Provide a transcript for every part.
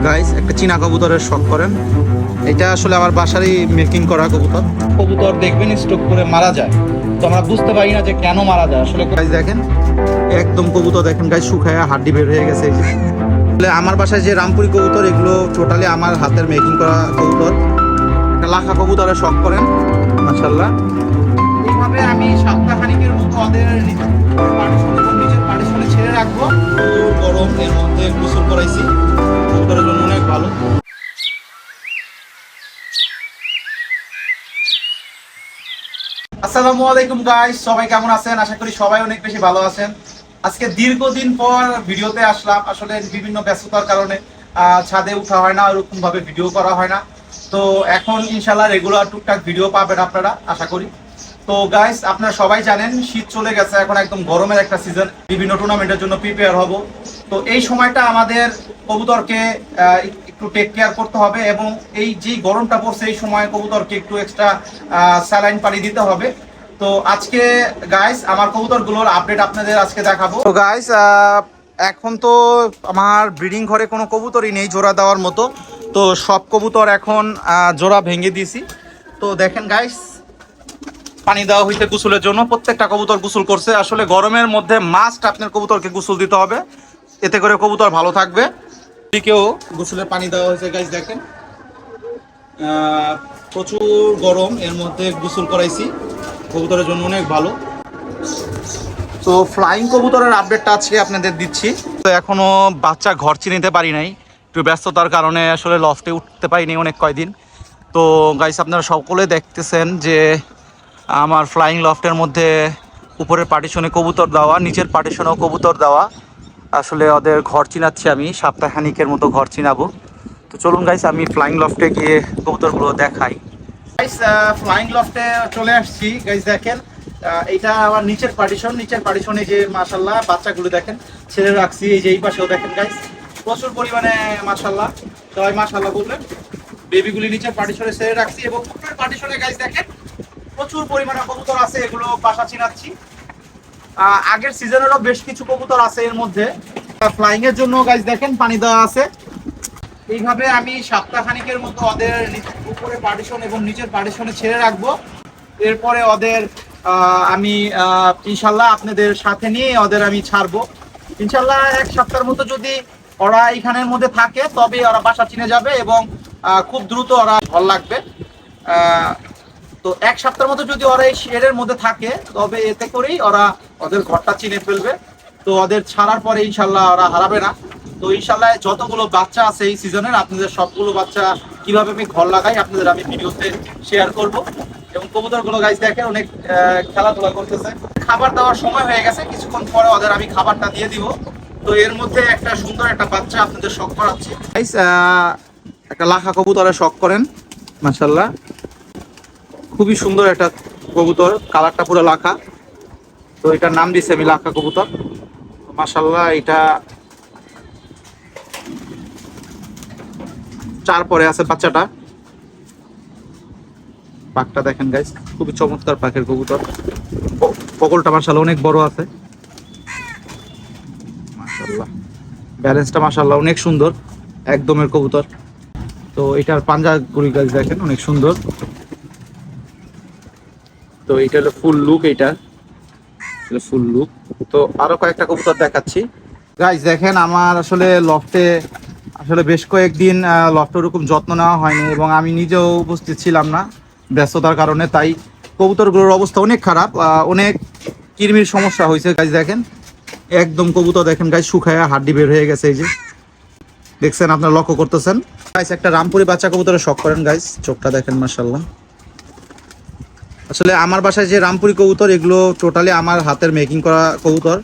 Guys একটা চীনা কবুতরের শখ করেন। এটা আসলে আমার বাসারই মেকিং করা কবুতর। কবুতর দেখবেন স্ট্রোক করে মারা যায়, তো আমরা বুঝতে পারি না যে কেন মারা যায় আসলে। গাইস দেখেন একদম কবুতর দেখেন গাইস শুকায়া হাড্ডি বের হয়ে গেছে। এই যে আমার বাসায় যে রামপুরি কবুতর, এগুলো টোটালি আমার হাতের মেকিং করা কবুতর। একটা লাখা কবুতরের শখ করেন মাশাআল্লাহ। এইভাবে আমি সপ্তাহখানিকের মতো ওদের নিজের পার্টিশনে ছেড়ে রাখবো। গরম এর মধ্যে গোসল করাইছি, কবুতরের জন্য অনেক ভালো। আসসালামু আলাইকুম গাইস, সবাই কেমন আছেন? আশা করি সবাই অনেক বেশি ভালো আছেন। আজকে দীর্ঘদিন পর ভিডিওতে আসলাম। আসলে বিভিন্ন ব্যস্ততার কারণে ছাদে উঠা হয় না, ওরকম ভাবে ভিডিও করা হয় না। তো এখন ইনশাল্লাহ রেগুলার টুকটাক ভিডিও পাবেন আপনারা, আশা করি। তো গাইস আপনারা সবাই জানেন শীত চলে গেছে, এখন একদম গরমের একটা সিজন, বিভিন্ন টুর্নামেন্টের জন্য প্রিপেয়ার হব। তো এই সময়টা আমাদের কবুতরকে একটু টেক কেয়ার করতে হবে, এবং এই যে গরমটা পড়ছে এই সময় কবুতরকে একটু এক্সট্রা স্যালাইন পানি দিতে হবে। তো আজকে গাইস আমার কবুতরগুলোর আপডেট আপনাদের আজকে দেখাবো। তো গাইস এখন তো আমার ব্রিডিং ঘরে কোনো কবুতরই নেই জোড়া দেওয়ার মতো, তো সব কবুতর এখন জোড়া ভেঙে দিয়েছি। তো দেখেন গাইস পানি দেওয়া হইতে গোসলের জন্য, প্রত্যেকটা কবুতর গোসল করছে। আসলে গরমের মধ্যে মাস্ট আপনার কবুতরকে গোসল দিতে হবে, এতে করে কবুতর ভালো থাকবে। এদিকেও গোসলের পানি দেওয়া হয়েছে গাইস, দেখেন প্রচুর গরম, এর মধ্যে গোসল করাইছি, কবুতরের জন্য অনেক ভালো। তো ফ্লাইং কবুতরের আপডেটটা আজকে আপনাদের দিচ্ছি। তো এখনো বাচ্চা ঘর চিনিতে পারি নাই, একটু ব্যস্ততার কারণে আসলে লফটে উঠতে পারিনি অনেক কয়দিন। তো গাইস আপনারা সকলে দেখতেছেন যে আমার ফ্লাইং লফটের মধ্যে উপরের পার্টিশনে কবুতর দেওয়া, নিচের পার্টিশনেও কবুতর দেওয়া। আসলে ওদের ঘর চিনাচ্ছি, আমি সপ্তাহখানিকের মতো ঘর চিনাবো। তো চলুন গাইস আমি ফ্লাইং লফটে গিয়ে কবুতরগুলো দেখাই। গাইস ফ্লাইং লফটে চলে আসছি। গাইস দেখেন এটা আমার নিচের পার্টিশনে যে মাশাআল্লাহ বাচ্চাগুলো দেখেন ছেড়ে রাখছি। এই যে এই পাশেও দেখেন গাইস প্রচুর পরিমাণে মাশাআল্লাহ, সবাই মাশাআল্লাহ বলবেন। বেবিগুলি নিচের পার্টিশনে ছেড়ে রাখছি, এবং উপরের পার্টিশনে গাইস দেখেন প্রচুর পরিমাণে কবুতর আছে, এগুলো বাসা চিনাচ্ছি। আগের সিজনেরও বেশ কিছু কবুতর আছে এর মধ্যে। ফ্লাইং এর জন্য গাইস দেখেন পানি দেওয়া আছে। এইভাবে আমি সপ্তাহখানিকের মতো ওদের উপরে পার্টিশন এবং নিচের পার্টিশনে ছেড়ে রাখবো। এরপরে ওদের আমি ইনশাল্লাহ আপনাদের সাথে নিয়ে ওদের আমি ছাড়বো। ইনশাল্লাহ এক সপ্তাহের মতো যদি ওরা এইখানের মধ্যে থাকে তবে ওরা বাসা চিনে যাবে, এবং খুব দ্রুত ওরা ভালো লাগবে। তো এক সপ্তাহের মতো যদি ওরা এই শেডের মধ্যে থাকে তবে এতে করেই ওরা ওদের ঘরটা চিনে ফেলবে। তো ওদের ছাড়ার পরে ইনশাল্লাহ ওরা হারাবে না। তো ইনশাল্লাহ যতগুলো বাচ্চা আছে এই সিজনের, আপনাদের সবগুলো বাচ্চা কিভাবে আমি ঘর লাগাই আপনাদের আমি ভিডিওতে শেয়ার করব। এবং কবুতরগুলো গাইস দেখে অনেক খেলাধুলা করতেছে। খাবার দেওয়ার সময় হয়ে গেছে, কিছুক্ষণ পরে ওদের আমি খাবারটা দিয়ে দিব। তো এর মধ্যে একটা সুন্দর একটা বাচ্চা আপনাদের শখ করাচ্ছি। গাইস একটা লাখা কবুতরের শখ করেন মাশাআল্লাহ, খুবই সুন্দর একটা কবুতর, কালারটা পুরো লাখা। তো এটার নাম দিয়েছি আমি লাখা কবুতর মাশাআল্লাহ। এটা 4 পরে আছে বাচ্চাটা। পাকটা দেখেন গাইস, খুবই চমৎকার পাখের কবুতর। পকলটা মাশাআল্লাহ অনেক বড় আছে মাশাআল্লাহ, ব্যালেন্সটা মাশাআল্লাহ অনেক সুন্দর, একদমের কবুতর। তো এটার পাঞ্জা গুলি গাইস দেখেন অনেক সুন্দর। তো এটা হলো ফুল লুক, এইটা ফুল লুক। তো আরো কয়েকটা কবুতর দেখাচ্ছি গাইস। দেখেন আমার আসলে লফটে আসলে বেশ কয়েকদিন লফটে ওরকম যত্ন নেওয়া হয়নি, এবং আমি নিজেও উপস্থিত ছিলাম না ব্যস্ততার কারণে। তাই কবুতরগুলোর অবস্থা অনেক খারাপ, অনেক কৃমির সমস্যা হয়েছে গাইস। দেখেন একদম কবুতর দেখেন গাইস শুকায়া হাড্ডি বের হয়ে গেছে। এই যে দেখছেন, আপনারা লক্ষ্য করতেছেন গাইস। একটা রামপুরি বাচ্চা কবুতরের শখ করেন গাইস, চোখটা দেখেন মাশাআল্লাহ। আসলে আমার বাসায় যে রামপুরি কবুতর, এগুলো টোটালি আমার হাতের মেকিং করা কবুতর,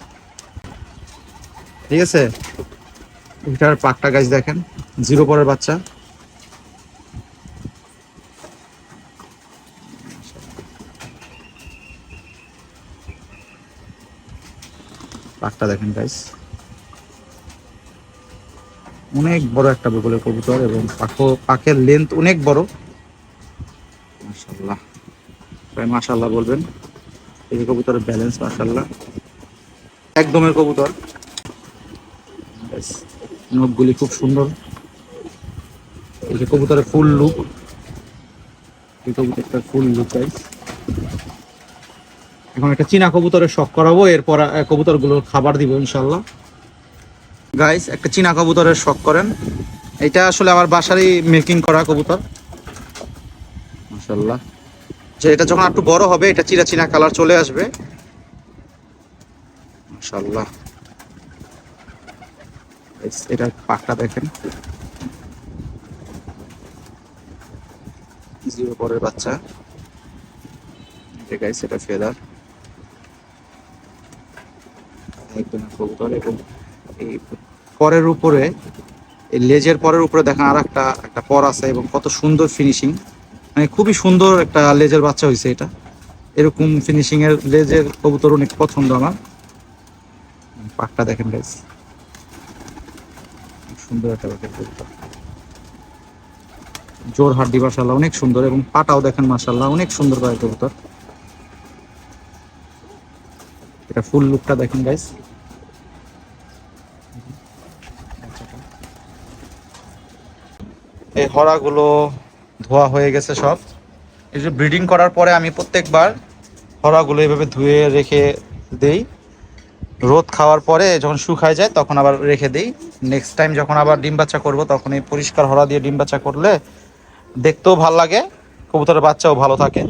ঠিক আছে। এটার পাকটা গাছ দেখেন, 0 পরের বাচ্চা। পাকটা দেখেন গাইস, অনেক বড় একটা বগলের কবুতর, এবং পাকের লেন্থ অনেক বড় মাশাআল্লাহ, সবাই মাশাআল্লাহ বলবেন। এই যে কবুতরের ব্যালেন্স মাশাআল্লাহ, একদমের কবুতর। নখগুলি খুব সুন্দর, এই যে কবুতরের ফুল লুক, এই কবুতরটার ফুল লুক গাইস। এখন একটা চীনা কবুতরের শখ করাবো, এরপর কবুতরগুলোর খাবার দিব ইনশাল্লাহ। গাইস একটা চীনা কবুতরের শখ করেন, এটা আসলে আমার বাসারই মেকিং করা কবুতর মাশাআল্লাহ। যে এটা যখন একটু বড় হবে এটা চিরা চীনা কালার চলে আসবে মাশাআল্লাহ। এটা পাকটা দেখেন, জিরো পরের বাচ্চা। এটা গাইস এটা ফেদার একদম কবুতর। এবং এই পরের উপরে, এই লেজের পরের উপরে দেখেন আর একটা পর আছে এবং কত সুন্দর ফিনিশিং, মানে খুবই সুন্দর একটা লেজের বাচ্চা হয়েছে এটা। এরকম ফিনিশিং এর লেজের কবুতর অনেক পছন্দ আমার। পাকটা দেখেন গাইস, সুন্দর একটা কবুতর, জোর হাড্ডি মাশাআল্লাহ অনেক সুন্দর। এবং পাটাও দেখেন মাশাআল্লাহ অনেক সুন্দর করে কবুতর। এটা ফুল লুকটা দেখেন গাইস। এই হরাগুলো ধোয়া হয়ে গেছে সব। এই যে ব্রিডিং করার পরে আমি প্রত্যেকবার হরাগুলো এইভাবে ধুয়ে রেখে দেই, রোদ খাওয়ার পরে যখন শুকায় যায় তখন আবার রেখে দিই। নেক্সট টাইম যখন আবার ডিম বাচ্চা করব তখন এই পরিষ্কার হরা দিয়ে ডিম বাচ্চা করলে দেখতেও ভালো লাগে, কবুতরের বাচ্চাও ভালো থাকে।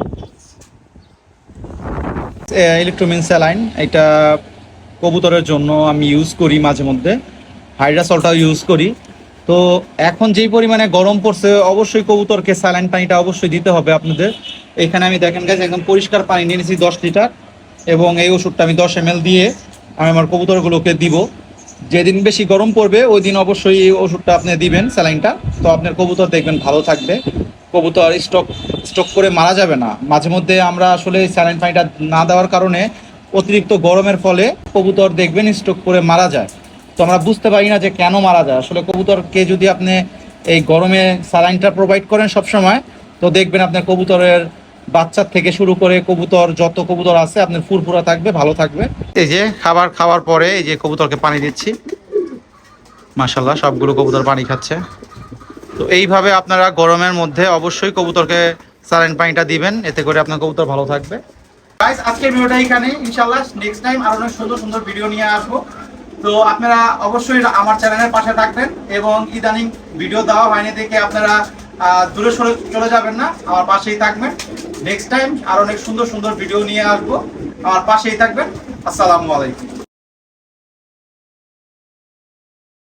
ইলেকট্রোমিন স্যালাইন এটা কবুতরের জন্য আমি ইউজ করি মাঝে মধ্যে, হাইড্রাসলটাও ইউজ করি। তো এখন যেই পরিমাণে গরম পড়ছে অবশ্যই কবুতরকে স্যালাইন পানিটা অবশ্যই দিতে হবে আপনাদের। এখানে আমি দেখেন গাইস একদম পরিষ্কার পানি নিয়ে নিয়েছি 10 লিটার, এবং এই ওষুধটা আমি 10 ml দিয়ে আমি আমার কবুতরগুলোকে দিব। যেদিন বেশি গরম পড়বে ওই দিন অবশ্যই এই ওষুধটা আপনি দিবেন স্যালাইনটা, তো আপনার কবুতর দেখবেন ভালো থাকবে, কবুতর স্টক করে মারা যাবে না। মাঝে মধ্যে আমরা আসলে স্যালাইন পানিটা না দেওয়ার কারণে অতিরিক্ত গরমের ফলে কবুতর দেখবেন স্টক করে মারা যায়। তো আমরা বুঝতে পারি না যে কেন মারা যায়। আসলে কবুতরকে যদি আপনি এই গরমে স্যালাইনটা প্রোভাইড করেন সবসময়, তো দেখবেন আপনার কবুতরের বাচ্চার থেকে শুরু করে কবুতর যত কবুতর আছে আপনার ফুরফুরা থাকবে, ভালো থাকবে। এই যে খাবার খাওয়ার পরে এই যে কবুতরকে পানি দিচ্ছি, মাশাআল্লাহ সবগুলো কবুতর পানি খাচ্ছে। তো এইভাবে আপনারা গরমের মধ্যে অবশ্যই কবুতরকে স্যালাইন পানিটা দিবেন, এতে করে আপনার কবুতর ভালো থাকবে। গাইস আজকের ভিডিওটা এখানে, ইনশাআল্লাহ নেক্সট টাইম আরো অনেক সুন্দর সুন্দর ভিডিও নিয়ে আসবো। তো আপনারা অবশ্যই আমার চ্যানেলের পাশে থাকবেন, এবং ইদানিং ভিডিও দেওয়া হয়নি দেখে আপনারা দূরে সরে চলে যাবেন না, আমার পাশেই থাকবেন। নেক্সট টাইম আরো অনেক সুন্দর সুন্দর ভিডিও নিয়ে আসবো, আমার পাশেই থাকবেন। আসসালামু আলাইকুম।